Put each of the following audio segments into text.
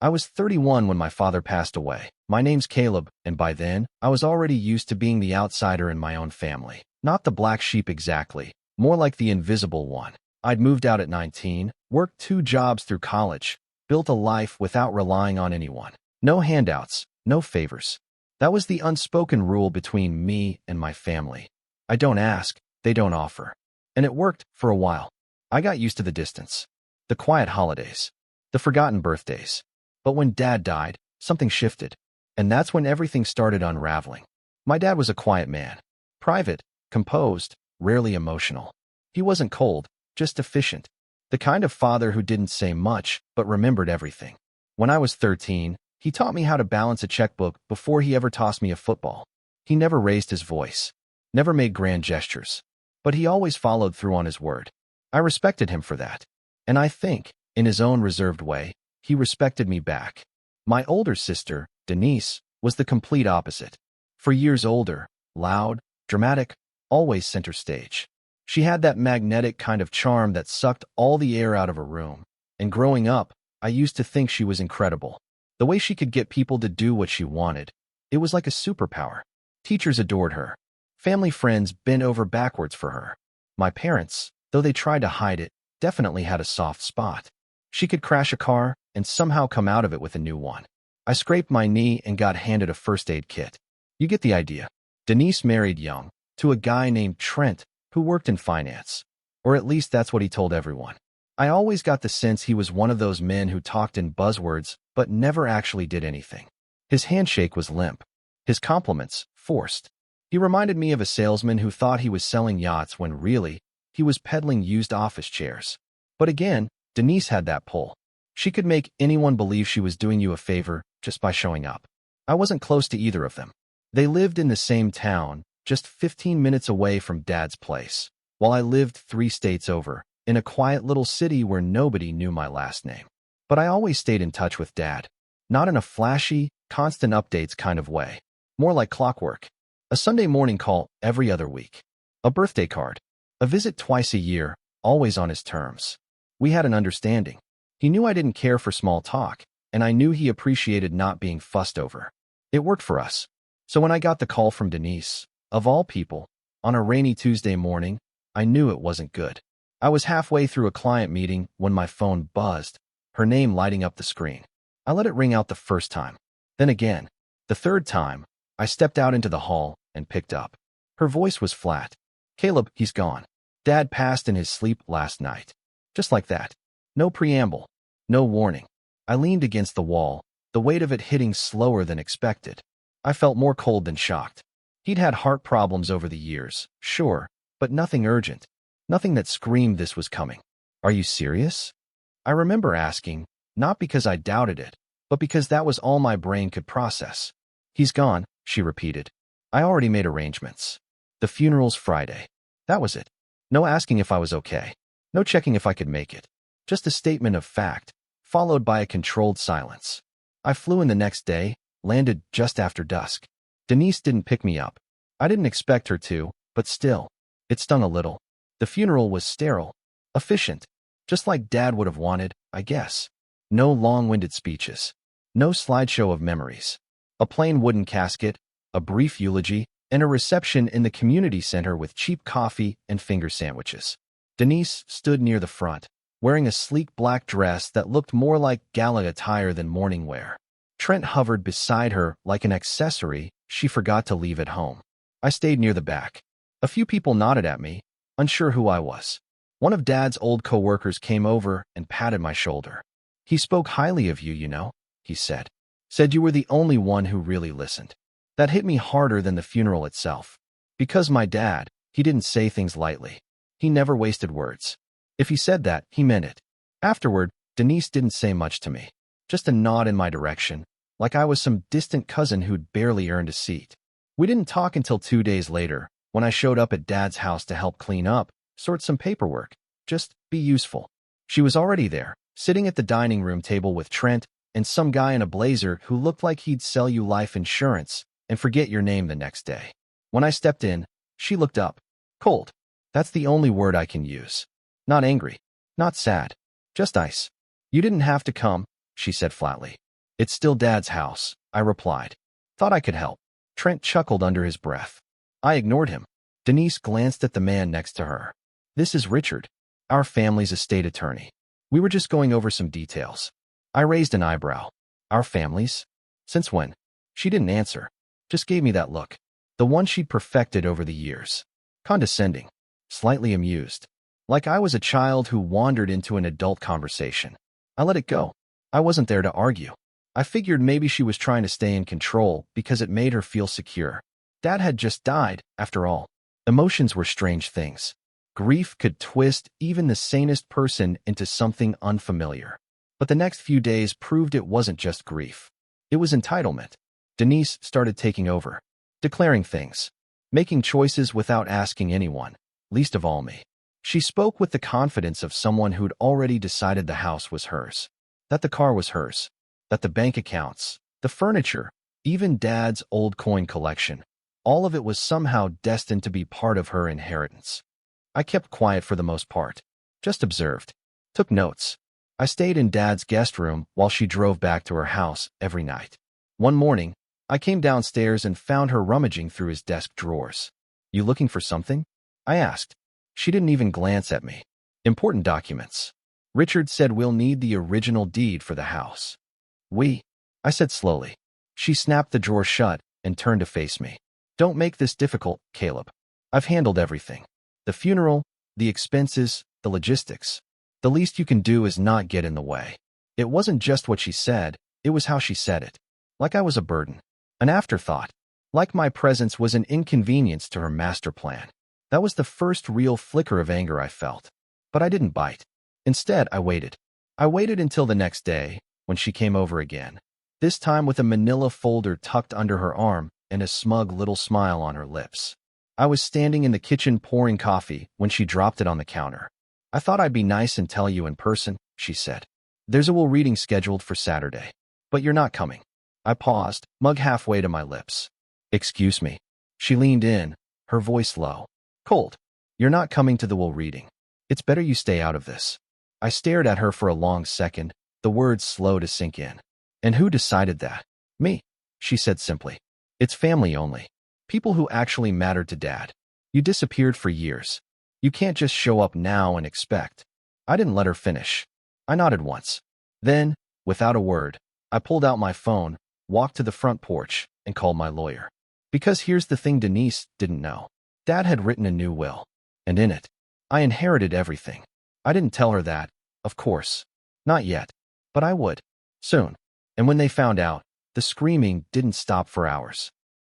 I was 31 when my father passed away. My name's Caleb, and by then, I was already used to being the outsider in my own family. Not the black sheep exactly, more like the invisible one. I'd moved out at 19, worked 2 jobs through college, built a life without relying on anyone. No handouts, no favors. That was the unspoken rule between me and my family. I don't ask, they don't offer. And it worked for a while. I got used to the distance, the quiet holidays, the forgotten birthdays. But when Dad died, something shifted. And that's when everything started unraveling. My dad was a quiet man. Private, composed, rarely emotional. He wasn't cold, just efficient. The kind of father who didn't say much, but remembered everything. When I was 13, he taught me how to balance a checkbook before he ever tossed me a football. He never raised his voice, never made grand gestures, but he always followed through on his word. I respected him for that. And I think, in his own reserved way, he respected me back. My older sister, Denise, was the complete opposite. For years older, loud, dramatic, always center stage. She had that magnetic kind of charm that sucked all the air out of a room. And growing up, I used to think she was incredible. The way she could get people to do what she wanted. It was like a superpower. Teachers adored her. Family friends bent over backwards for her. My parents, though they tried to hide it, definitely had a soft spot. She could crash a car and somehow come out of it with a new one. I scraped my knee and got handed a first aid kit. You get the idea. Denise married young, to a guy named Trent, who worked in finance. Or at least that's what he told everyone. I always got the sense he was one of those men who talked in buzzwords, but never actually did anything. His handshake was limp. His compliments, forced. He reminded me of a salesman who thought he was selling yachts when really, he was peddling used office chairs. But again, Denise had that pull. She could make anyone believe she was doing you a favor just by showing up. I wasn't close to either of them. They lived in the same town, just 15 minutes away from Dad's place, while I lived 3 states over, in a quiet little city where nobody knew my last name. But I always stayed in touch with Dad. Not in a flashy, constant updates kind of way. More like clockwork. A Sunday morning call every other week. A birthday card. A visit twice a year, always on his terms. We had an understanding. He knew I didn't care for small talk, and I knew he appreciated not being fussed over. It worked for us. So when I got the call from Denise, of all people, on a rainy Tuesday morning, I knew it wasn't good. I was halfway through a client meeting when my phone buzzed, her name lighting up the screen. I let it ring out the first time. Then again, the third time, I stepped out into the hall and picked up. Her voice was flat. Caleb, he's gone. Dad passed in his sleep last night. Just like that. No preamble. No warning. I leaned against the wall, the weight of it hitting slower than expected. I felt more cold than shocked. He'd had heart problems over the years, sure, but nothing urgent. Nothing that screamed this was coming. Are you serious? I remember asking, not because I doubted it, but because that was all my brain could process. He's gone, she repeated. I already made arrangements. The funeral's Friday. That was it. No asking if I was okay. No checking if I could make it. Just a statement of fact, followed by a controlled silence. I flew in the next day, landed just after dusk. Denise didn't pick me up. I didn't expect her to, but still, it stung a little. The funeral was sterile, efficient, just like Dad would have wanted, I guess. No long-winded speeches. No slideshow of memories. A plain wooden casket, a brief eulogy, and a reception in the community center with cheap coffee and finger sandwiches. Denise stood near the front, wearing a sleek black dress that looked more like gala attire than morning wear. Trent hovered beside her like an accessory she forgot to leave at home. I stayed near the back. A few people nodded at me, unsure who I was. One of Dad's old coworkers came over and patted my shoulder. He spoke highly of you, you know, he said. Said you were the only one who really listened. That hit me harder than the funeral itself. Because my dad, he didn't say things lightly. He never wasted words. If he said that, he meant it. Afterward, Denise didn't say much to me. Just a nod in my direction, like I was some distant cousin who'd barely earned a seat. We didn't talk until 2 days later, when I showed up at Dad's house to help clean up, sort some paperwork, just be useful. She was already there, sitting at the dining room table with Trent and some guy in a blazer who looked like he'd sell you life insurance and forget your name the next day. When I stepped in, she looked up. Cold. That's the only word I can use. Not angry. Not sad. Just ice. You didn't have to come, she said flatly. It's still Dad's house, I replied. Thought I could help. Trent chuckled under his breath. I ignored him. Denise glanced at the man next to her. This is Richard, our family's estate attorney. We were just going over some details. I raised an eyebrow. Our families? Since when? She didn't answer. Just gave me that look. The one she'd perfected over the years. Condescending. Slightly amused. Like I was a child who wandered into an adult conversation. I let it go. I wasn't there to argue. I figured maybe she was trying to stay in control because it made her feel secure. Dad had just died, after all. Emotions were strange things. Grief could twist even the sanest person into something unfamiliar. But the next few days proved it wasn't just grief. It was entitlement. Denise started taking over, declaring things, making choices without asking anyone, least of all me. She spoke with the confidence of someone who'd already decided the house was hers, that the car was hers, that the bank accounts, the furniture, even Dad's old coin collection, all of it was somehow destined to be part of her inheritance. I kept quiet for the most part, just observed, took notes. I stayed in Dad's guest room while she drove back to her house every night. One morning, I came downstairs and found her rummaging through his desk drawers. You looking for something? I asked. She didn't even glance at me. Important documents. Richard said we'll need the original deed for the house. I said slowly. She snapped the drawer shut and turned to face me. Don't make this difficult, Caleb. I've handled everything. The funeral, the expenses, the logistics. The least you can do is not get in the way. It wasn't just what she said, it was how she said it. Like I was a burden. An afterthought. Like my presence was an inconvenience to her master plan. That was the first real flicker of anger I felt. But I didn't bite. Instead, I waited. I waited until the next day, when she came over again. This time with a manila folder tucked under her arm and a smug little smile on her lips. I was standing in the kitchen pouring coffee when she dropped it on the counter. I thought I'd be nice and tell you in person, she said. There's a will reading scheduled for Saturday. But you're not coming. I paused, mug halfway to my lips. Excuse me. She leaned in, her voice low. Cold. You're not coming to the will reading. It's better you stay out of this. I stared at her for a long second, the words slow to sink in. And who decided that? Me, she said simply. It's family only. People who actually mattered to Dad. You disappeared for years. You can't just show up now and expect. I didn't let her finish. I nodded once. Then, without a word, I pulled out my phone, walked to the front porch, and called my lawyer. Because here's the thing Denise didn't know. Dad had written a new will. And in it, I inherited everything. I didn't tell her that, of course. Not yet. But I would. Soon. And when they found out, the screaming didn't stop for hours.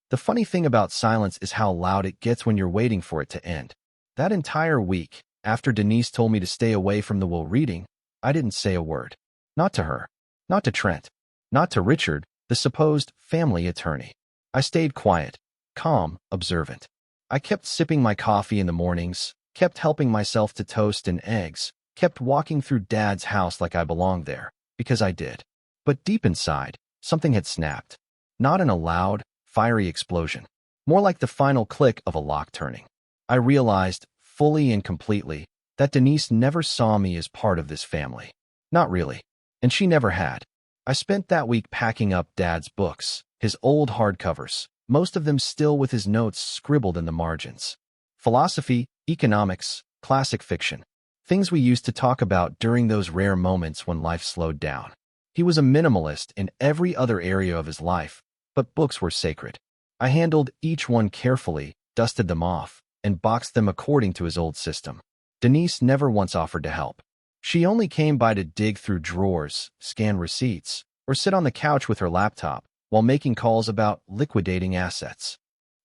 The funny thing about silence is how loud it gets when you're waiting for it to end. That entire week, after Denise told me to stay away from the will reading, I didn't say a word. Not to her. Not to Trent. Not to Richard, the supposed family attorney. I stayed quiet, calm, observant. I kept sipping my coffee in the mornings, kept helping myself to toast and eggs, kept walking through Dad's house like I belonged there, because I did. But deep inside, something had snapped. Not in a loud, fiery explosion. More like the final click of a lock turning. I realized, fully and completely, that Denise never saw me as part of this family. Not really. And she never had. I spent that week packing up Dad's books, his old hardcovers, most of them still with his notes scribbled in the margins. Philosophy, economics, classic fiction. Things we used to talk about during those rare moments when life slowed down. He was a minimalist in every other area of his life, but books were sacred. I handled each one carefully, dusted them off, and boxed them according to his old system. Denise never once offered to help. She only came by to dig through drawers, scan receipts, or sit on the couch with her laptop while making calls about liquidating assets.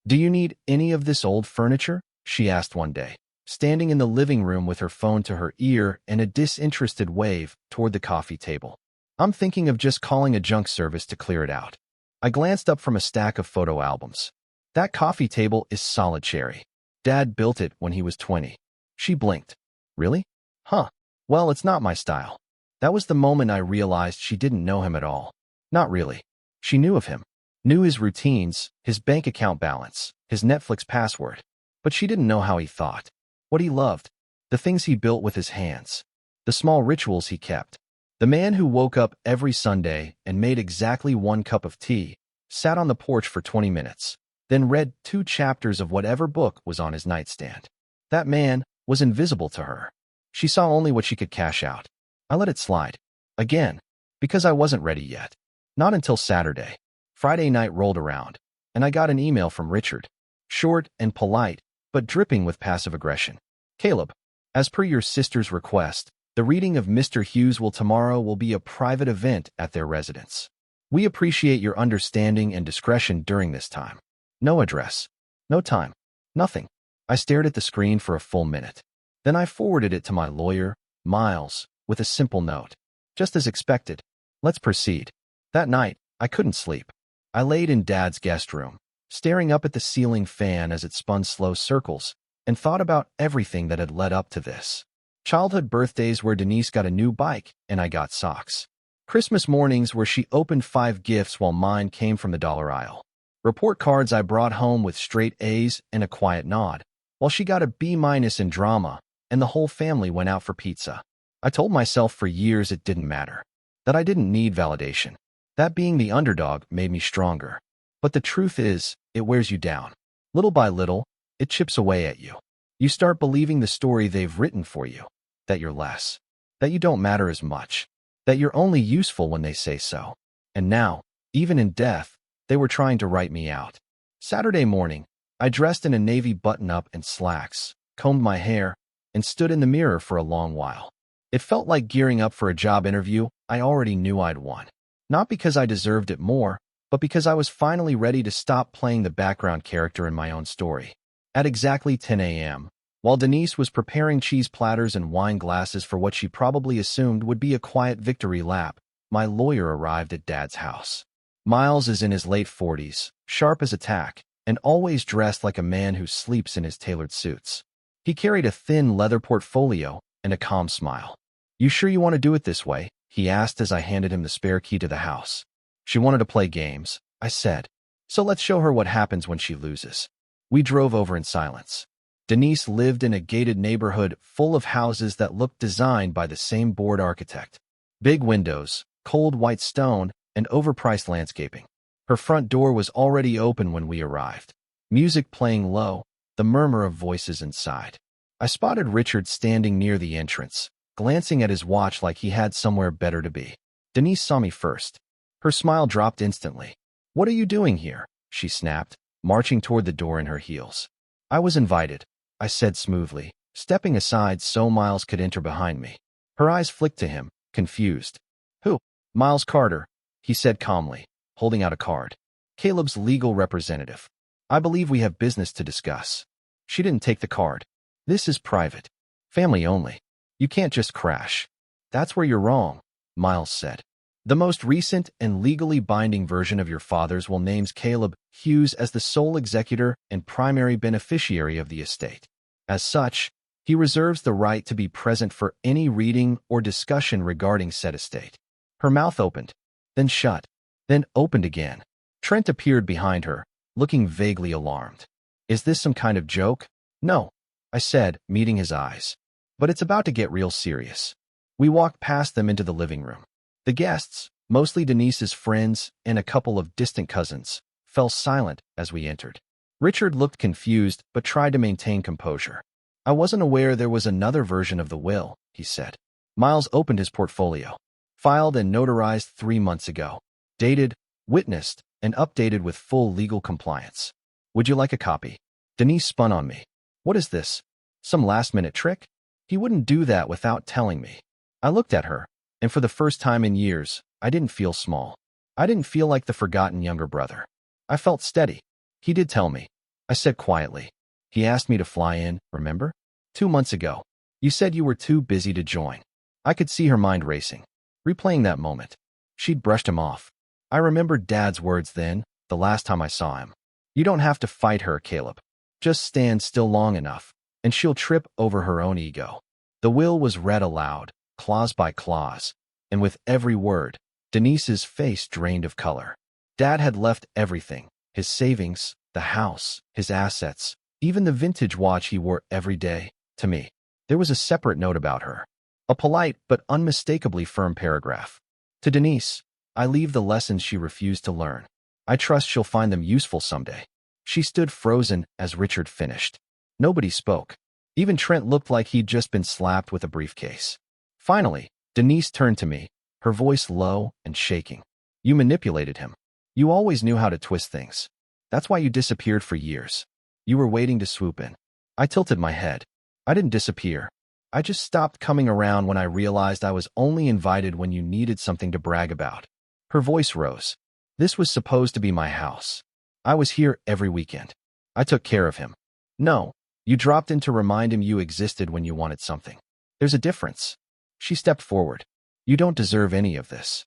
Do you need any of this old furniture? She asked one day, standing in the living room with her phone to her ear and a disinterested wave toward the coffee table. I'm thinking of just calling a junk service to clear it out. I glanced up from a stack of photo albums. That coffee table is solid cherry. Dad built it when he was 20. She blinked. Really? Huh. Well, it's not my style. That was the moment I realized she didn't know him at all. Not really. She knew of him. Knew his routines, his bank account balance, his Netflix password. But she didn't know how he thought. What he loved. The things he built with his hands. The small rituals he kept. The man who woke up every Sunday and made exactly 1 cup of tea, sat on the porch for 20 minutes, then read 2 chapters of whatever book was on his nightstand. That man was invisible to her. She saw only what she could cash out. I let it slide. Again, because I wasn't ready yet. Not until Saturday. Friday night rolled around, and I got an email from Richard. Short and polite, but dripping with passive aggression. Caleb, as per your sister's request, the reading of Mr. Hughes tomorrow will be a private event at their residence. We appreciate your understanding and discretion during this time. No address. No time. Nothing. I stared at the screen for a full minute. Then I forwarded it to my lawyer, Miles, with a simple note. Just as expected. Let's proceed. That night, I couldn't sleep. I laid in Dad's guest room, staring up at the ceiling fan as it spun slow circles, and thought about everything that had led up to this. Childhood birthdays where Denise got a new bike and I got socks. Christmas mornings where she opened 5 gifts while mine came from the dollar aisle. Report cards I brought home with straight A's and a quiet nod, while she got a B- in drama, and the whole family went out for pizza. I told myself for years it didn't matter, that I didn't need validation, that being the underdog made me stronger. But the truth is, it wears you down. Little by little, it chips away at you. You start believing the story they've written for you, that you're less, that you don't matter as much, that you're only useful when they say so. And now, even in death, they were trying to write me out. Saturday morning, I dressed in a navy button-up and slacks, combed my hair, and stood in the mirror for a long while. It felt like gearing up for a job interview I already knew I'd won. Not because I deserved it more, but because I was finally ready to stop playing the background character in my own story. At exactly 10 a.m., while Denise was preparing cheese platters and wine glasses for what she probably assumed would be a quiet victory lap, my lawyer arrived at Dad's house. Miles is in his late 40s, sharp as a tack, and always dressed like a man who sleeps in his tailored suits. He carried a thin leather portfolio and a calm smile. "You sure you want to do it this way?" he asked as I handed him the spare key to the house. "She wanted to play games," I said. "So let's show her what happens when she loses." We drove over in silence. Denise lived in a gated neighborhood full of houses that looked designed by the same bored architect. Big windows, cold white stone, and overpriced landscaping. Her front door was already open when we arrived. Music playing low, the murmur of voices inside. I spotted Richard standing near the entrance, glancing at his watch like he had somewhere better to be. Denise saw me first. Her smile dropped instantly. "What are you doing here?" she snapped, marching toward the door in her heels. "I was invited," I said smoothly, stepping aside so Miles could enter behind me. Her eyes flicked to him, confused. "Who?" "Miles Carter," he said calmly, holding out a card. "Caleb's legal representative. I believe we have business to discuss." She didn't take the card. "This is private. Family only. You can't just crash." "That's where you're wrong," Miles said. "The most recent and legally binding version of your father's will names Caleb Hughes as the sole executor and primary beneficiary of the estate. As such, he reserves the right to be present for any reading or discussion regarding said estate." Her mouth opened, then shut, then opened again. Trent appeared behind her, looking vaguely alarmed. "Is this some kind of joke?" "No," I said, meeting his eyes. "But it's about to get real serious." We walked past them into the living room. The guests, mostly Denise's friends and a couple of distant cousins, fell silent as we entered. Richard looked confused but tried to maintain composure. "I wasn't aware there was another version of the will," he said. Miles opened his portfolio. "Filed and notarized 3 months ago. Dated, witnessed, and updated with full legal compliance. Would you like a copy?" Denise spun on me. "What is this? Some last-minute trick?" "He wouldn't do that without telling me." I looked at her, and for the first time in years, I didn't feel small. I didn't feel like the forgotten younger brother. I felt steady. "He did tell me," I said quietly. "He asked me to fly in, remember? 2 months ago. You said you were too busy to join." I could see her mind racing, replaying that moment. She'd brushed him off. I remembered Dad's words then, the last time I saw him. "You don't have to fight her, Caleb. Just stand still long enough, and she'll trip over her own ego." The will was read aloud, clause by clause, and with every word, Denise's face drained of color. Dad had left everything, his savings, the house, his assets, even the vintage watch he wore every day, to me. There was a separate note about her. A polite but unmistakably firm paragraph. To Denise, I leave the lessons she refused to learn. I trust she'll find them useful someday. She stood frozen as Richard finished. Nobody spoke. Even Trent looked like he'd just been slapped with a briefcase. Finally, Denise turned to me, her voice low and shaking. You manipulated him. You always knew how to twist things. That's why you disappeared for years. You were waiting to swoop in. I tilted my head. I didn't disappear. I just stopped coming around when I realized I was only invited when you needed something to brag about. Her voice rose. This was supposed to be my house. I was here every weekend. I took care of him. No, you dropped in to remind him you existed when you wanted something. There's a difference. She stepped forward. You don't deserve any of this.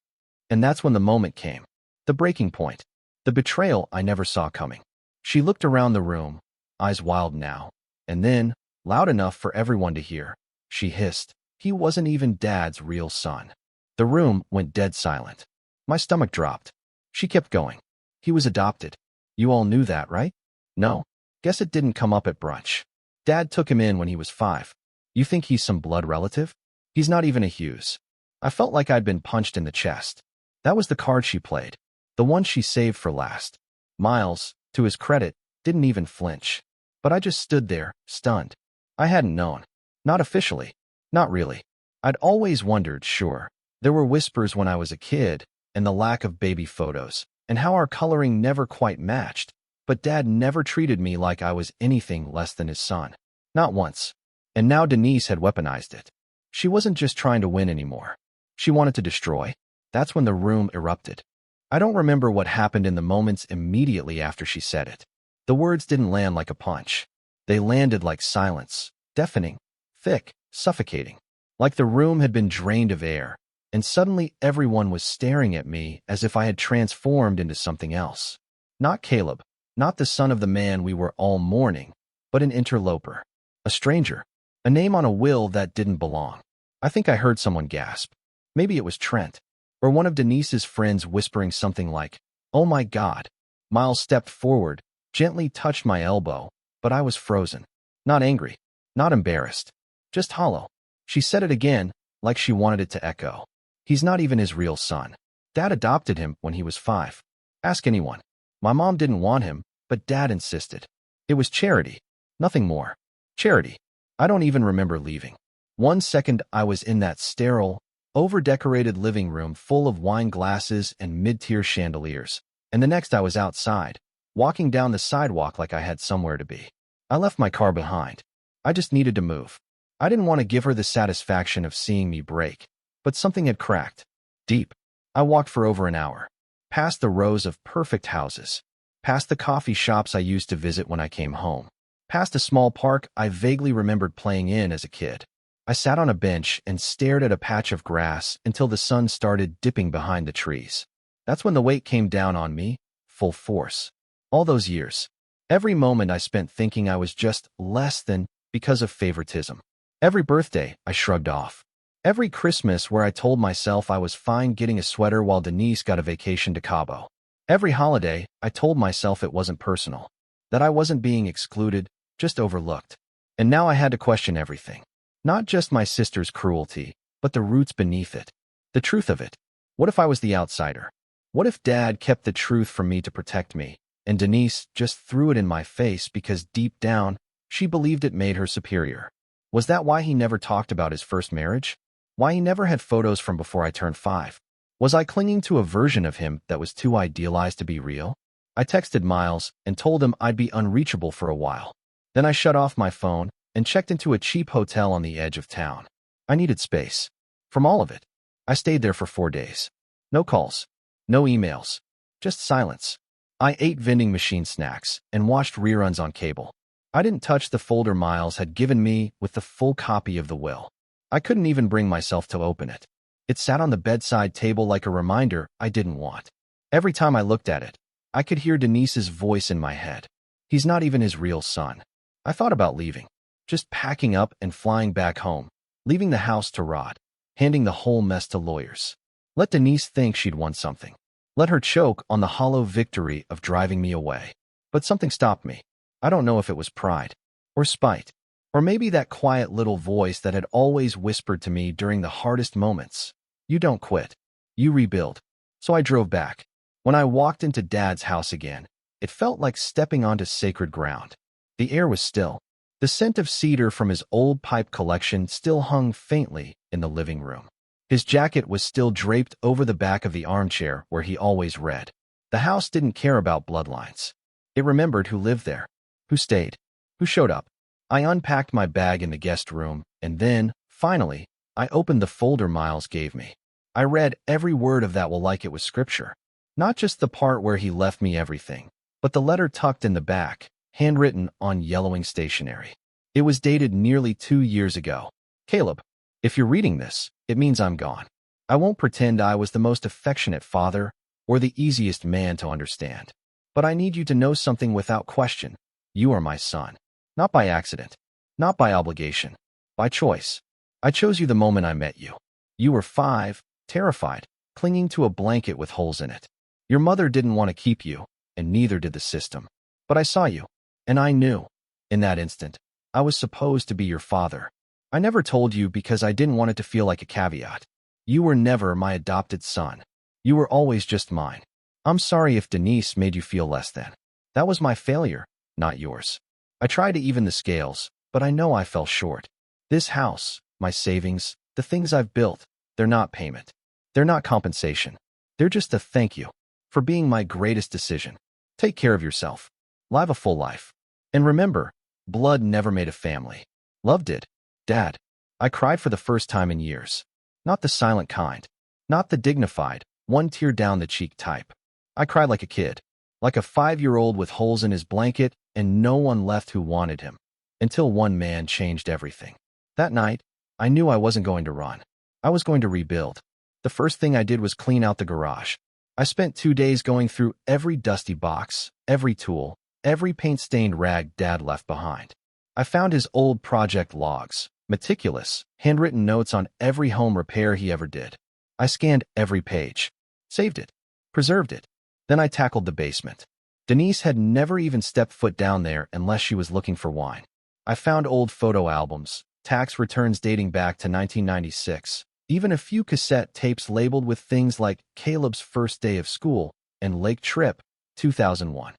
And that's when the moment came. The breaking point. The betrayal I never saw coming. She looked around the room, eyes wild now, and then, loud enough for everyone to hear, she hissed, he wasn't even Dad's real son. The room went dead silent. My stomach dropped. She kept going. He was adopted. You all knew that, right? No. Guess it didn't come up at brunch. Dad took him in when he was 5. You think he's some blood relative? He's not even a Hughes. I felt like I'd been punched in the chest. That was the card she played. The one she saved for last. Miles, to his credit, didn't even flinch. But I just stood there, stunned. I hadn't known. Not officially. Not really. I'd always wondered, sure. There were whispers when I was a kid, and the lack of baby photos, and how our coloring never quite matched. But Dad never treated me like I was anything less than his son. Not once. And now Denise had weaponized it. She wasn't just trying to win anymore. She wanted to destroy. That's when the room erupted. I don't remember what happened in the moments immediately after she said it. The words didn't land like a punch. They landed like silence, deafening, thick, suffocating. Like the room had been drained of air, and suddenly everyone was staring at me as if I had transformed into something else. Not Caleb, not the son of the man we were all mourning, but an interloper. A stranger. A name on a will that didn't belong. I think I heard someone gasp. Maybe it was Trent. Or one of Denise's friends whispering something like, "Oh my God." Miles stepped forward, gently touched my elbow, but I was frozen. Not angry. Not embarrassed. Just hollow. She said it again, like she wanted it to echo. He's not even his real son. Dad adopted him when he was 5. Ask anyone. My mom didn't want him, but Dad insisted. It was charity. Nothing more. Charity. I don't even remember leaving. One second I was in that sterile, over-decorated living room full of wine glasses and mid-tier chandeliers, and the next I was outside, walking down the sidewalk like I had somewhere to be. I left my car behind. I just needed to move. I didn't want to give her the satisfaction of seeing me break, but something had cracked. Deep. I walked for over an hour. Past the rows of perfect houses. Past the coffee shops I used to visit when I came home. Past a small park I vaguely remembered playing in as a kid. I sat on a bench and stared at a patch of grass until the sun started dipping behind the trees. That's when the weight came down on me, full force. All those years. Every moment I spent thinking I was just less than because of favoritism. Every birthday I shrugged off. Every Christmas where I told myself I was fine getting a sweater while Denise got a vacation to Cabo. Every holiday I told myself it wasn't personal. That I wasn't being excluded, just overlooked. And now I had to question everything. Not just my sister's cruelty, but the roots beneath it. The truth of it. What if I was the outsider? What if Dad kept the truth from me to protect me, and Denise just threw it in my face because deep down, she believed it made her superior? Was that why he never talked about his first marriage? Why he never had photos from before I turned 5? Was I clinging to a version of him that was too idealized to be real? I texted Miles and told him I'd be unreachable for a while. Then I shut off my phone and checked into a cheap hotel on the edge of town. I needed space. From all of it. I stayed there for 4 days. No calls. No emails. Just silence. I ate vending machine snacks and watched reruns on cable. I didn't touch the folder Miles had given me with the full copy of the will. I couldn't even bring myself to open it. It sat on the bedside table like a reminder I didn't want. Every time I looked at it, I could hear Denise's voice in my head. He's not even his real son. I thought about leaving. Just packing up and flying back home, leaving the house to rot, handing the whole mess to lawyers. Let Denise think she'd won something. Let her choke on the hollow victory of driving me away. But something stopped me. I don't know if it was pride, or spite, Or maybe that quiet little voice that had always whispered to me during the hardest moments. You don't quit. You rebuild. So I drove back. When I walked into Dad's house again, it felt like stepping onto sacred ground. The air was still. The scent of cedar from his old pipe collection still hung faintly in the living room. His jacket was still draped over the back of the armchair where he always read. The house didn't care about bloodlines. It remembered who lived there, who stayed, who showed up. I unpacked my bag in the guest room, and then, finally, I opened the folder Miles gave me. I read every word of that like it was scripture. Not just the part where he left me everything, but the letter tucked in the back, handwritten on yellowing stationery. It was dated nearly 2 years ago. Caleb, if you're reading this, it means I'm gone. I won't pretend I was the most affectionate father or the easiest man to understand. But I need you to know something without question. You are my son. Not by accident. Not by obligation. By choice. I chose you the moment I met you. You were 5, terrified, clinging to a blanket with holes in it. Your mother didn't want to keep you, and neither did the system. But I saw you, and I knew. In that instant, I was supposed to be your father. I never told you because I didn't want it to feel like a caveat. You were never my adopted son. You were always just mine. I'm sorry if Denise made you feel less than. That was my failure, not yours. I tried to even the scales, but I know I fell short. This house, my savings, the things I've built, they're not payment. They're not compensation. They're just a thank you for being my greatest decision. Take care of yourself. Live a full life. And remember, blood never made a family. Love did. Dad. I cried for the first time in years. Not the silent kind. Not the dignified, one tear down the cheek type. I cried like a kid. Like a 5-year-old with holes in his blanket and no one left who wanted him. Until one man changed everything. That night, I knew I wasn't going to run. I was going to rebuild. The first thing I did was clean out the garage. I spent 2 days going through every dusty box, every tool, every paint-stained rag Dad left behind. I found his old project logs, meticulous, handwritten notes on every home repair he ever did. I scanned every page, saved it, preserved it. Then I tackled the basement. Denise had never even stepped foot down there unless she was looking for wine. I found old photo albums, tax returns dating back to 1996, even a few cassette tapes labeled with things like Caleb's first day of school and Lake Trip, 2001.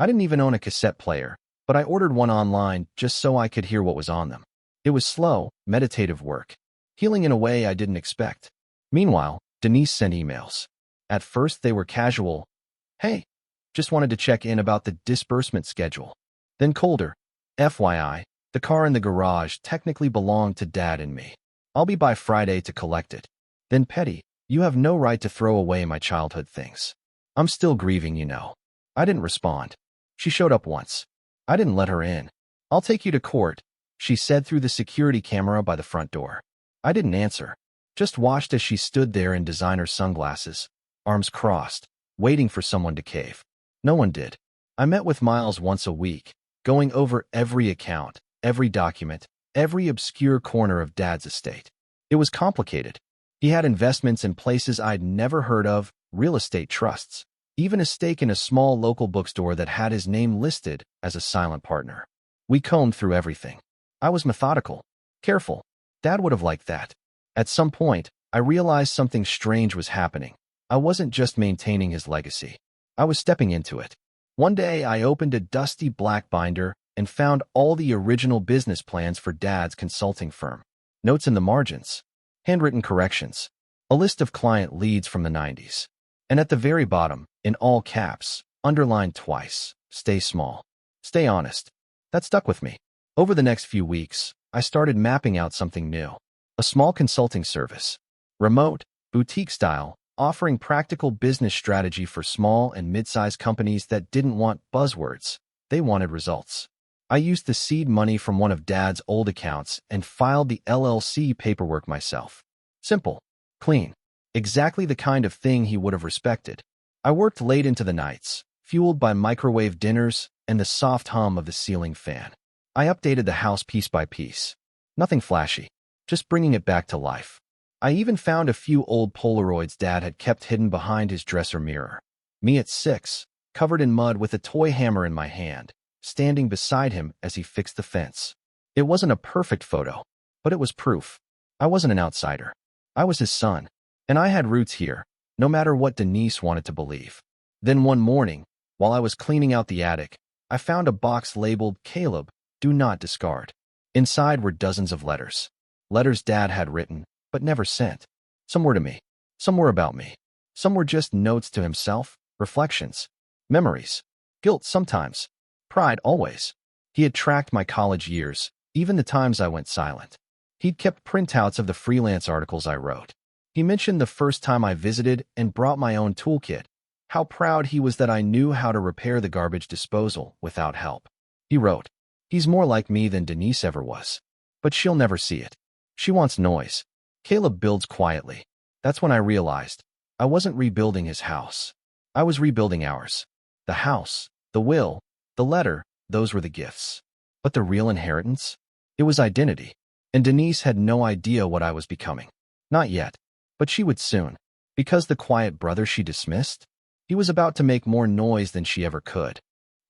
I didn't even own a cassette player, but I ordered one online just so I could hear what was on them. It was slow, meditative work, healing in a way I didn't expect. Meanwhile, Denise sent emails. At first they were casual. Hey, just wanted to check in about the disbursement schedule. Then colder. FYI, the car in the garage technically belonged to Dad and me. I'll be by Friday to collect it. Then petty, you have no right to throw away my childhood things. I'm still grieving, you know. I didn't respond. She showed up once. I didn't let her in. I'll take you to court, she said through the security camera by the front door. I didn't answer. Just watched as she stood there in designer sunglasses, arms crossed, waiting for someone to cave. No one did. I met with Miles once a week, going over every account, every document, every obscure corner of Dad's estate. It was complicated. He had investments in places I'd never heard of, real estate trusts, even a stake in a small local bookstore that had his name listed as a silent partner. We combed through everything. I was methodical, careful. Dad would have liked that. At some point, I realized something strange was happening. I wasn't just maintaining his legacy. I was stepping into it. One day, I opened a dusty black binder and found all the original business plans for Dad's consulting firm. Notes in the margins, handwritten corrections, a list of client leads from the 90s. And at the very bottom, in all caps, underlined twice, stay small, stay honest. That stuck with me. Over the next few weeks, I started mapping out something new. A small consulting service. Remote, boutique style, offering practical business strategy for small and mid-sized companies that didn't want buzzwords. They wanted results. I used the seed money from one of Dad's old accounts and filed the LLC paperwork myself. Simple, clean, exactly the kind of thing he would have respected. I worked late into the nights, fueled by microwave dinners and the soft hum of the ceiling fan. I updated the house piece by piece. Nothing flashy, just bringing it back to life. I even found a few old Polaroids Dad had kept hidden behind his dresser mirror. Me at 6, covered in mud with a toy hammer in my hand, standing beside him as he fixed the fence. It wasn't a perfect photo, but it was proof. I wasn't an outsider. I was his son, and I had roots here, no matter what Denise wanted to believe. Then one morning, while I was cleaning out the attic, I found a box labeled Caleb, do not discard. Inside were dozens of letters. Letters Dad had written, but never sent. Some were to me. Some were about me. Some were just notes to himself, reflections, memories, guilt sometimes, pride always. He had tracked my college years, even the times I went silent. He'd kept printouts of the freelance articles I wrote. He mentioned the first time I visited and brought my own toolkit, how proud he was that I knew how to repair the garbage disposal without help. He wrote, "He's more like me than Denise ever was. But she'll never see it. She wants noise. Caleb builds quietly." That's when I realized I wasn't rebuilding his house. I was rebuilding ours. The house, the will, the letter, those were the gifts. But the real inheritance? It was identity. And Denise had no idea what I was becoming. Not yet. But she would soon. Because the quiet brother she dismissed? He was about to make more noise than she ever could.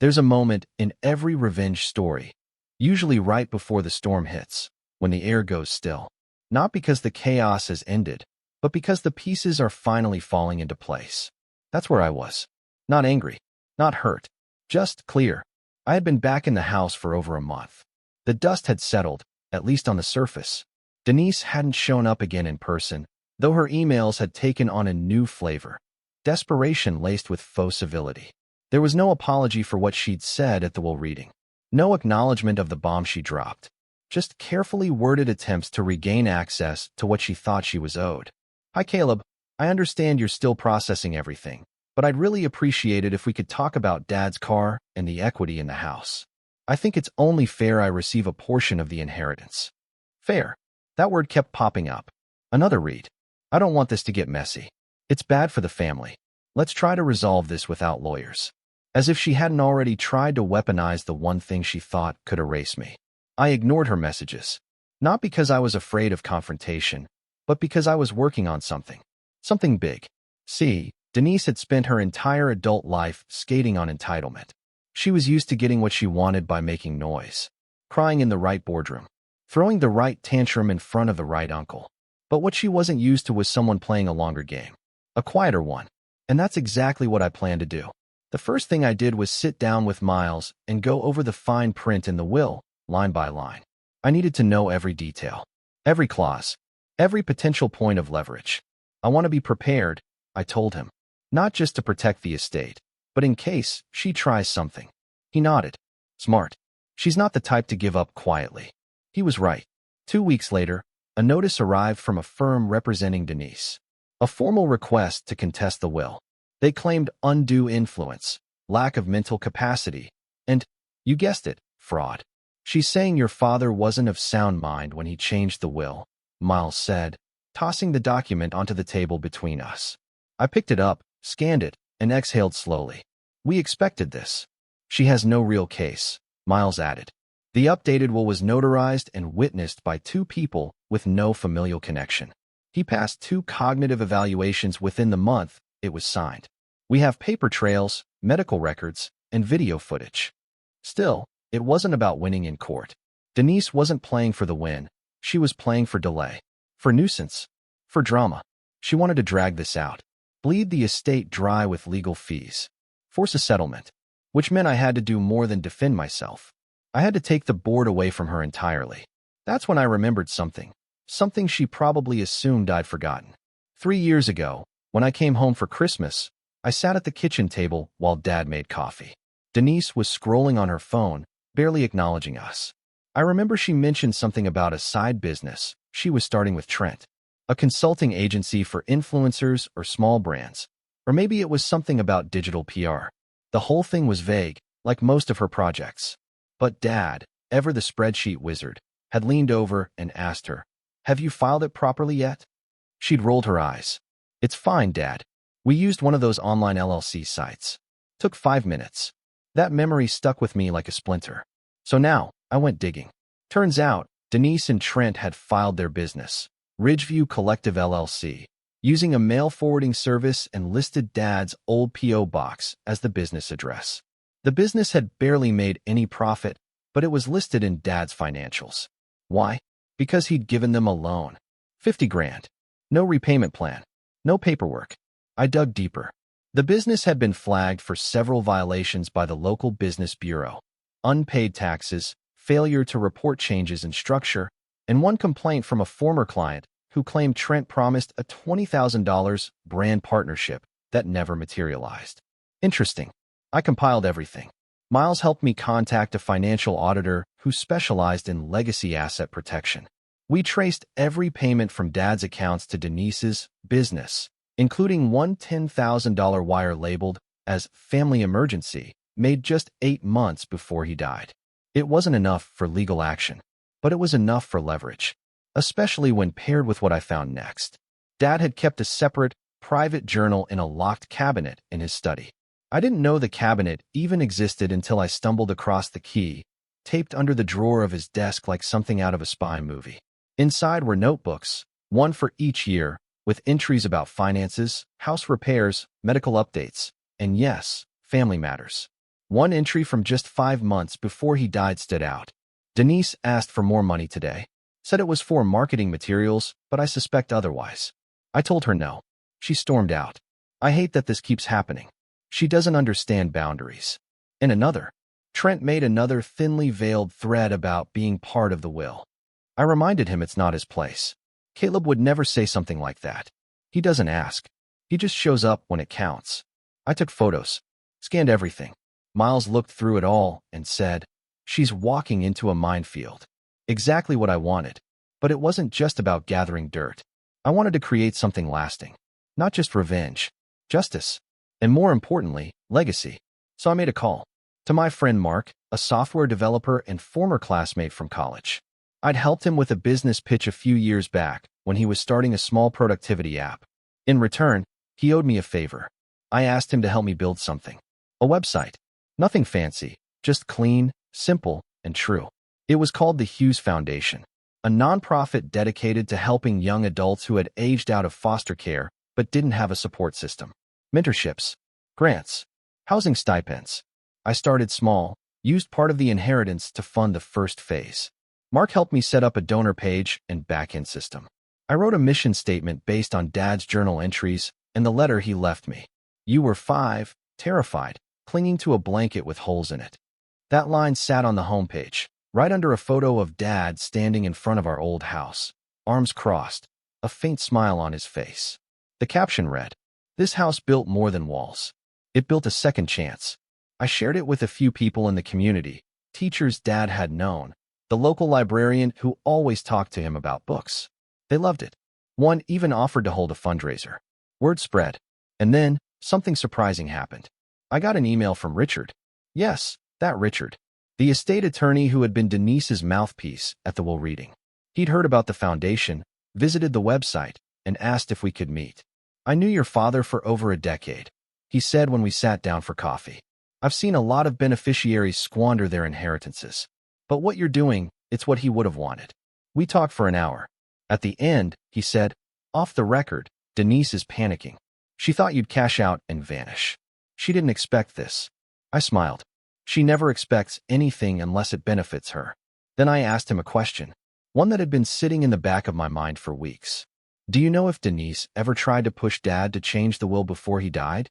There's a moment in every revenge story, usually right before the storm hits, when the air goes still. Not because the chaos has ended, but because the pieces are finally falling into place. That's where I was. Not angry, not hurt, just clear. I had been back in the house for over a month. The dust had settled, at least on the surface. Denise hadn't shown up again in person, though her emails had taken on a new flavor. Desperation laced with faux civility. There was no apology for what she'd said at the will reading. No acknowledgement of the bomb she dropped. Just carefully worded attempts to regain access to what she thought she was owed. "Hi, Caleb. I understand you're still processing everything, but I'd really appreciate it if we could talk about Dad's car and the equity in the house. I think it's only fair I receive a portion of the inheritance." Fair. That word kept popping up. Another read. "I don't want this to get messy. It's bad for the family. Let's try to resolve this without lawyers." As if she hadn't already tried to weaponize the one thing she thought could erase me. I ignored her messages. Not because I was afraid of confrontation, but because I was working on something. Something big. See, Denise had spent her entire adult life skating on entitlement. She was used to getting what she wanted by making noise. Crying in the right boardroom. Throwing the right tantrum in front of the right uncle. But what she wasn't used to was someone playing a longer game. A quieter one. And that's exactly what I planned to do. The first thing I did was sit down with Miles and go over the fine print in the will, line by line. I needed to know every detail. Every clause. Every potential point of leverage. "I want to be prepared," I told him. "Not just to protect the estate, but in case she tries something." He nodded. Smart. She's not the type to give up quietly. He was right. 2 weeks later, a notice arrived from a firm representing Denise. A formal request to contest the will. They claimed undue influence, lack of mental capacity, and, you guessed it, fraud. "She's saying your father wasn't of sound mind when he changed the will," Miles said, tossing the document onto the table between us. I picked it up, scanned it, and exhaled slowly. "We expected this." "She has no real case," Miles added. The updated will was notarized and witnessed by 2 people with no familial connection. He passed 2 cognitive evaluations within the month it was signed. We have paper trails, medical records, and video footage. Still, it wasn't about winning in court. Denise wasn't playing for the win. She was playing for delay. For nuisance. For drama. She wanted to drag this out. Bleed the estate dry with legal fees. Force a settlement. Which meant I had to do more than defend myself. I had to take the board away from her entirely. That's when I remembered something. Something she probably assumed I'd forgotten. 3 years ago, when I came home for Christmas, I sat at the kitchen table while Dad made coffee. Denise was scrolling on her phone, barely acknowledging us. I remember she mentioned something about a side business she was starting with Trent, a consulting agency for influencers or small brands. Or maybe it was something about digital PR. The whole thing was vague, like most of her projects. But Dad, ever the spreadsheet wizard, had leaned over and asked her, "Have you filed it properly yet?" She'd rolled her eyes. "It's fine, Dad. We used one of those online LLC sites. Took 5 minutes." That memory stuck with me like a splinter. So now, I went digging. Turns out, Denise and Trent had filed their business, Ridgeview Collective LLC, using a mail forwarding service and listed Dad's old P.O. box as the business address. The business had barely made any profit, but it was listed in Dad's financials. Why? Because he'd given them a loan. 50 grand. No repayment plan. No paperwork. I dug deeper. The business had been flagged for several violations by the local business bureau. Unpaid taxes, failure to report changes in structure, and one complaint from a former client who claimed Trent promised a $20,000 brand partnership that never materialized. Interesting. I compiled everything. Miles helped me contact a financial auditor who specialized in legacy asset protection. We traced every payment from Dad's accounts to Denise's business, including one $10,000 wire labeled as family emergency, made just 8 months before he died. It wasn't enough for legal action, but it was enough for leverage, especially when paired with what I found next. Dad had kept a separate, private journal in a locked cabinet in his study. I didn't know the cabinet even existed until I stumbled across the key, taped under the drawer of his desk like something out of a spy movie. Inside were notebooks, one for each year, with entries about finances, house repairs, medical updates, and yes, family matters. One entry from just 5 months before he died stood out. Denise asked for more money today. Said it was for marketing materials, but I suspect otherwise. I told her no. She stormed out. I hate that this keeps happening. She doesn't understand boundaries. And another. Trent made another thinly veiled threat about being part of the will. I reminded him it's not his place. Caleb would never say something like that. He doesn't ask. He just shows up when it counts. I took photos, scanned everything. Miles looked through it all and said, "She's walking into a minefield." Exactly what I wanted. But it wasn't just about gathering dirt. I wanted to create something lasting. Not just revenge, justice, and more importantly, legacy. So I made a call to my friend Mark, a software developer and former classmate from college. I'd helped him with a business pitch a few years back when he was starting a small productivity app. In return, he owed me a favor. I asked him to help me build something. A website. Nothing fancy, just clean, simple, and true. It was called the Hughes Foundation, a nonprofit dedicated to helping young adults who had aged out of foster care but didn't have a support system. Mentorships, grants, housing stipends. I started small, used part of the inheritance to fund the first phase. Mark helped me set up a donor page and back-end system. I wrote a mission statement based on Dad's journal entries and the letter he left me. "You were 5, terrified, clinging to a blanket with holes in it." That line sat on the homepage, right under a photo of Dad standing in front of our old house, arms crossed, a faint smile on his face. The caption read, "This house built more than walls. It built a second chance." I shared it with a few people in the community, teachers Dad had known, the local librarian who always talked to him about books. They loved it. One even offered to hold a fundraiser. Word spread. And then, something surprising happened. I got an email from Richard. Yes, that Richard. The estate attorney who had been Denise's mouthpiece at the will reading. He'd heard about the foundation, visited the website, and asked if we could meet. "I knew your father for over a decade," he said when we sat down for coffee. "I've seen a lot of beneficiaries squander their inheritances. But what you're doing, it's what he would have wanted." We talked for an hour. At the end, he said, "Off the record, Denise is panicking. She thought you'd cash out and vanish. She didn't expect this." I smiled. She never expects anything unless it benefits her. Then I asked him a question, one that had been sitting in the back of my mind for weeks. "Do you know if Denise ever tried to push Dad to change the will before he died?"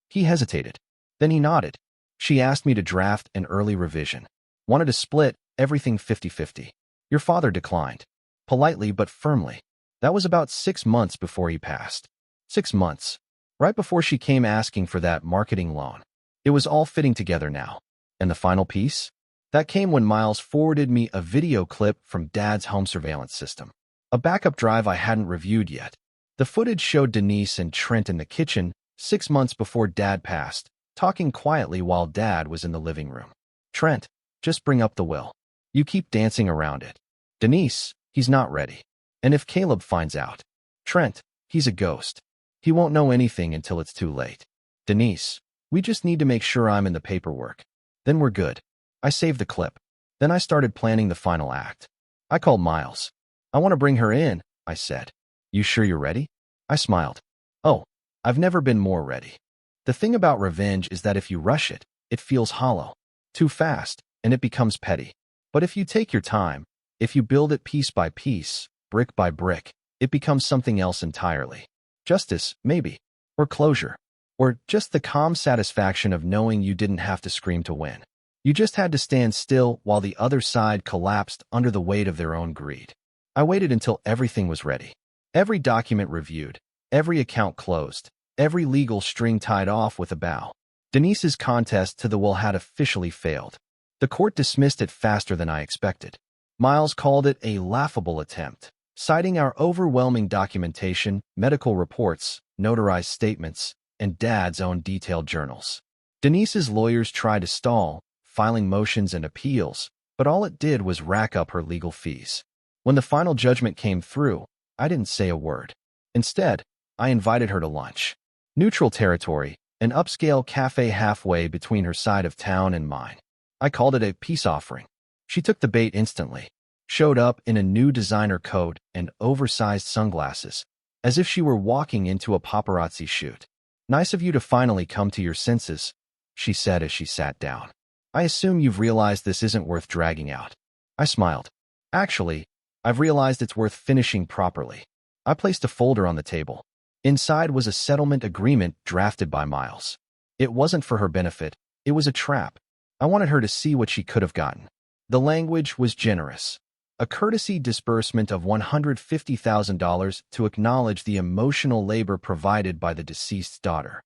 He hesitated. Then he nodded. "She asked me to draft an early revision. Wanted to split everything 50-50. Your father declined. Politely but firmly. That was about 6 months before he passed. 6 months. Right before she came asking for that marketing loan. It was all fitting together now. And the final piece? That came when Miles forwarded me a video clip from Dad's home surveillance system. A backup drive I hadn't reviewed yet. The footage showed Denise and Trent in the kitchen 6 months before Dad passed, talking quietly while Dad was in the living room. "Trent, just bring up the will. You keep dancing around it. Denise, he's not ready. And if Caleb finds out. Trent, he's a ghost. He won't know anything until it's too late. Denise, we just need to make sure I'm in the paperwork. Then we're good." I saved the clip. Then I started planning the final act. I called Miles. "I want to bring her in," I said. "You sure you're ready?" I smiled. "Oh, I've never been more ready. The thing about revenge is that if you rush it, it feels hollow. Too fast, and it becomes petty. But if you take your time, if you build it piece by piece, brick by brick, it becomes something else entirely. Justice, maybe. Or closure. Or just the calm satisfaction of knowing you didn't have to scream to win. You just had to stand still while the other side collapsed under the weight of their own greed. I waited until everything was ready. Every document reviewed, every account closed, every legal string tied off with a bow. Denise's contest to the will had officially failed. The court dismissed it faster than I expected. Miles called it a laughable attempt, citing our overwhelming documentation, medical reports, notarized statements, and Dad's own detailed journals. Denise's lawyers tried to stall, filing motions and appeals, but all it did was rack up her legal fees. When the final judgment came through, I didn't say a word. Instead, I invited her to lunch. Neutral territory, an upscale cafe halfway between her side of town and mine. I called it a peace offering. She took the bait instantly, showed up in a new designer coat and oversized sunglasses, as if she were walking into a paparazzi shoot. "Nice of you to finally come to your senses," she said as she sat down. "I assume you've realized this isn't worth dragging out." I smiled. "Actually, I've realized it's worth finishing properly." I placed a folder on the table. Inside was a settlement agreement drafted by Miles. It wasn't for her benefit. It was a trap. I wanted her to see what she could have gotten. The language was generous. A courtesy disbursement of $150,000 to acknowledge the emotional labor provided by the deceased's daughter.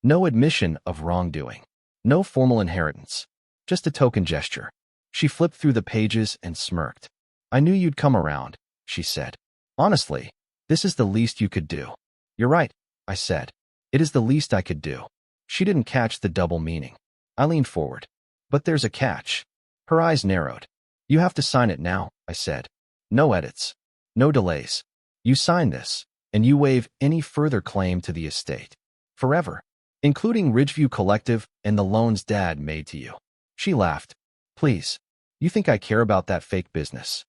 No admission of wrongdoing. No formal inheritance. Just a token gesture. She flipped through the pages and smirked. "I knew you'd come around," she said. "Honestly, this is the least you could do." "You're right," I said. "It is the least I could do." She didn't catch the double meaning. I leaned forward. "But there's a catch." Her eyes narrowed. "You have to sign it now," I said. "No edits. No delays. You sign this, and you waive any further claim to the estate. Forever. Including Ridgeview Collective and the loans Dad made to you." She laughed. "Please. You think I care about that fake business?"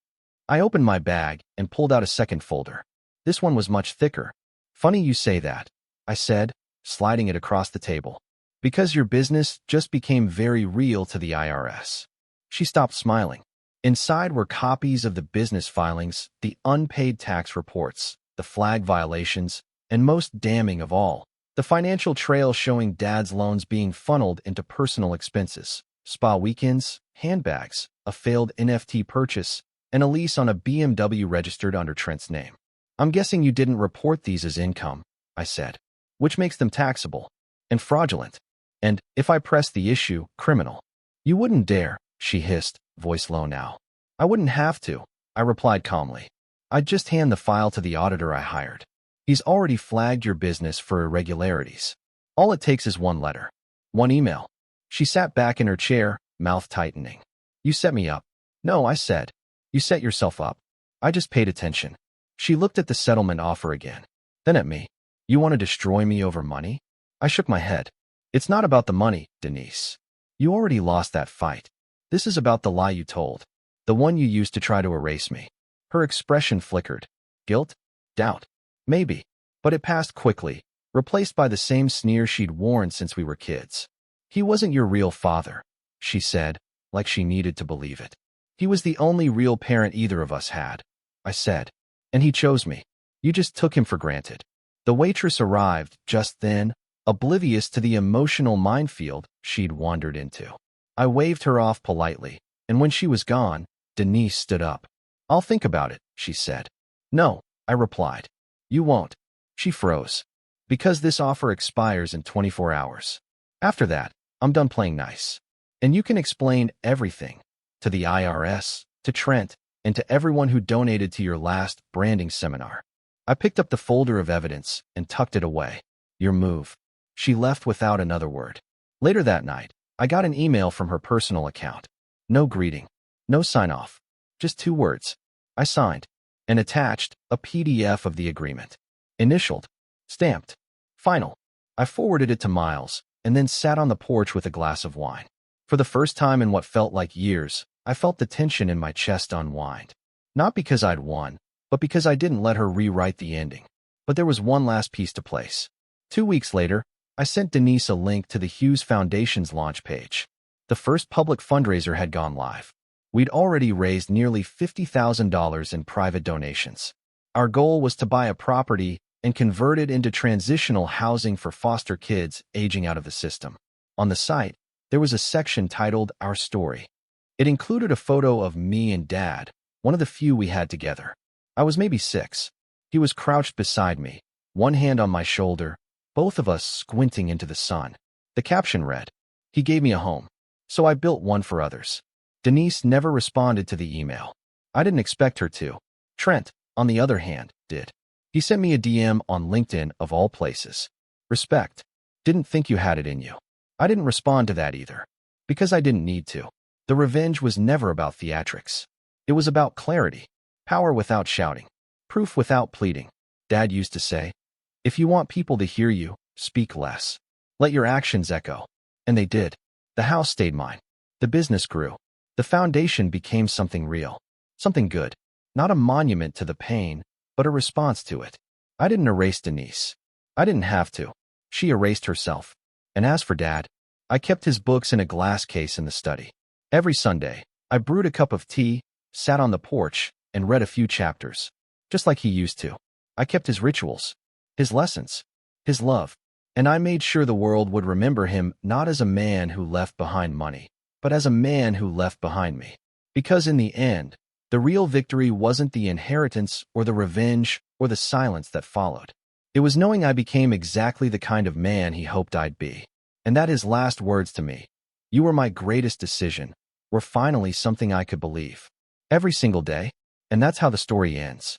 I opened my bag and pulled out a second folder. This one was much thicker. "Funny you say that," I said, sliding it across the table. "Because your business just became very real to the IRS." She stopped smiling. Inside were copies of the business filings, the unpaid tax reports, the flag violations, and most damning of all, the financial trail showing Dad's loans being funneled into personal expenses, spa weekends, handbags, a failed NFT purchase, and a lease on a BMW registered under Trent's name. "I'm guessing you didn't report these as income," I said, "which makes them taxable and fraudulent. And, if I press the issue, criminal." "You wouldn't dare," she hissed, voice low now. "I wouldn't have to," I replied calmly. "I'd just hand the file to the auditor I hired. He's already flagged your business for irregularities. All it takes is one letter. One email." She sat back in her chair, mouth tightening. "You set me up." "No," I said. "You set yourself up. I just paid attention." She looked at the settlement offer again, then at me. "You want to destroy me over money?" I shook my head. "It's not about the money, Denise. You already lost that fight. This is about the lie you told. The one you used to try to erase me." Her expression flickered. Guilt? Doubt? Maybe. But it passed quickly, replaced by the same sneer she'd worn since we were kids. "He wasn't your real father," she said, like she needed to believe it. "He was the only real parent either of us had," I said. "And he chose me. You just took him for granted." The waitress arrived just then, oblivious to the emotional minefield she'd wandered into. I waved her off politely, and when she was gone, Denise stood up. "I'll think about it," she said. "No," I replied. "You won't." She froze. "Because this offer expires in 24 hours. After that, I'm done playing nice. And you can explain everything. To the IRS, to Trent, and to everyone who donated to your last branding seminar." I picked up the folder of evidence and tucked it away. "Your move." She left without another word. Later that night, I got an email from her personal account. No greeting. No sign-off. Just 2 words. I signed. And attached a PDF of the agreement. Initialed. Stamped. Final. I forwarded it to Miles, and then sat on the porch with a glass of wine. For the first time in what felt like years, I felt the tension in my chest unwind. Not because I'd won, but because I didn't let her rewrite the ending. But there was one last piece to place. 2 weeks later, I sent Denise a link to the Hughes Foundation's launch page. The first public fundraiser had gone live. We'd already raised nearly $50,000 in private donations. Our goal was to buy a property and convert it into transitional housing for foster kids aging out of the system. On the site, there was a section titled Our Story. It included a photo of me and Dad, one of the few we had together. I was maybe 6. He was crouched beside me, one hand on my shoulder, both of us squinting into the sun. The caption read, "He gave me a home, so I built one for others." Denise never responded to the email. I didn't expect her to. Trent, on the other hand, did. He sent me a DM on LinkedIn of all places. "Respect. Didn't think you had it in you." I didn't respond to that either, because I didn't need to. The revenge was never about theatrics. It was about clarity, power without shouting, proof without pleading. Dad used to say, "If you want people to hear you, speak less. Let your actions echo." And they did. The house stayed mine. The business grew. The foundation became something real, something good, not a monument to the pain, but a response to it. I didn't erase Denise. I didn't have to. She erased herself. And as for Dad, I kept his books in a glass case in the study. Every Sunday, I brewed a cup of tea, sat on the porch, and read a few chapters, just like he used to. I kept his rituals, his lessons, his love, and I made sure the world would remember him not as a man who left behind money, but as a man who left behind me. Because in the end, the real victory wasn't the inheritance or the revenge or the silence that followed. It was knowing I became exactly the kind of man he hoped I'd be. And that his last words to me, "You were my greatest decision," were finally something I could believe. Every single day. And that's how the story ends.